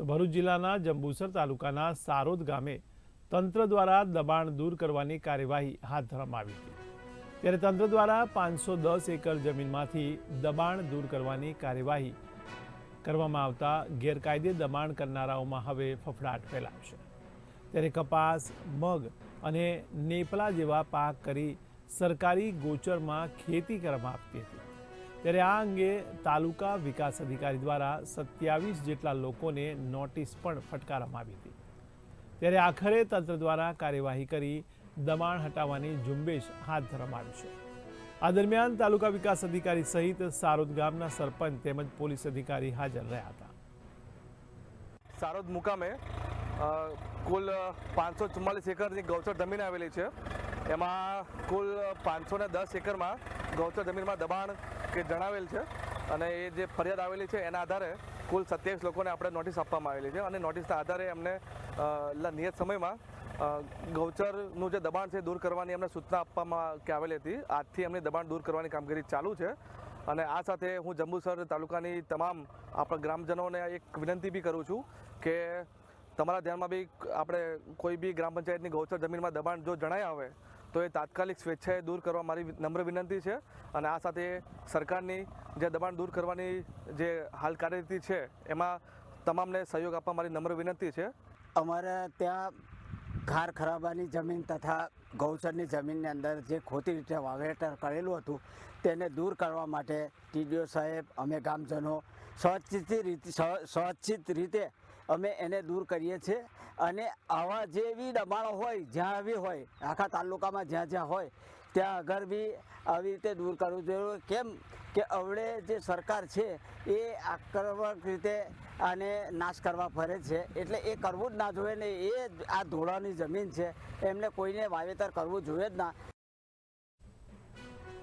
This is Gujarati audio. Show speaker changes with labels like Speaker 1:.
Speaker 1: તો ભરૂચ જિલ્લાના જંબુસર તાલુકાના સારોદ ગામે તંત્ર દ્વારા દબાણ દૂર કરવાની કાર્યવાહી હાથ ધરવામાં આવી હતી। ત્યારે તંત્ર દ્વારા 510 એકર જમીનમાંથી દબાણ દૂર કરવાની કાર્યવાહી કરવામાં આવતા ગેરકાયદે દબાણ કરનારાઓમાં હવે ફફડાટ ફેલાયો છે। ત્યારે કપાસ, મગ અને નેપલા જેવા પાક કરી સરકારી ગોચરમાં ખેતી કરવામાં આવતી હતી। ત્યારે આ અંગે તાલુકા વિકાસ અધિકારી દ્વારા 27 જેટલા લોકોને નોટિસ પણ ફટકારવામાં આવી હતી। ત્યારે આખરે તંત્ર દ્વારા કાર્યવાહી કરી દબાણ હટાવવાની ઝુંબેશ હાથ ધરવામાં આવી છે। આ દરમિયાન તાલુકા વિકાસ અધિકારી સહિત સારોદ ગામના સરપંચ તેમજ પોલીસ અધિકારી હાજર રહ્યા હતા।
Speaker 2: સારોદ મુકામે કુલ 544 એકરની ગૌચર જમીન આવેલી છે। એમાં કુલ 510 એકરમાં ગૌચર જમીનમાં દબાણ કે જણાવેલ છે અને એ જે ફરિયાદ આવેલી છે એના આધારે કુલ 27 લોકોને આપણે નોટિસ આપવામાં આવેલી છે અને નોટિસના આધારે અમને નિયત સમયમાં ગૌચરનું જે દબાણ છે દૂર કરવાની અમને સૂચના આપવામાં આવેલી હતી। આજથી અમને દબાણ દૂર કરવાની કામગીરી ચાલુ છે અને આ સાથે હું જંબુસર તાલુકાની તમામ આપણા ગ્રામજનોને એક વિનંતી બી કરું છું કે તમારા ધ્યાનમાં બી આપણે કોઈ બી ગ્રામ પંચાયતની ગૌચર જમીનમાં દબાણ જો જણાય આવે તો એ તાત્કાલિક સ્વેચ્છાએ દૂર કરવા મારી નમ્ર વિનંતી છે અને આ સાથે સરકારની જે દબાણ દૂર કરવાની જે હાલ કાર્યરીતિ છે એમાં તમામને સહયોગ આપવા મારી નમ્ર વિનંતી છે।
Speaker 3: અમારે ત્યાં ખાર ખરાબાની જમીન તથા ગૌચરની જમીનની અંદર જે ખોટી રીતે વાવેતર કરેલું હતું તેને દૂર કરવા માટે ટીડીઓ સાહેબ અમે ગામજનો સ્વચ્છિત રીતે અમે એને દૂર કરીએ છીએ અને આવા જે બી દબાણો હોય જ્યાં બી હોય આખા તાલુકામાં જ્યાં જ્યાં હોય ત્યાં આગળ બી આવી રીતે દૂર કરવું જોઈએ। કેમ કે હવે જે સરકાર છે એ આક્રમક રીતે આને નાશ કરવા ફરે છે એટલે એ કરવું જ ના જોઈએ ને। એ આ ધોળાની જમીન છે એમને કોઈને વાવેતર કરવું જોઈએ જ ના।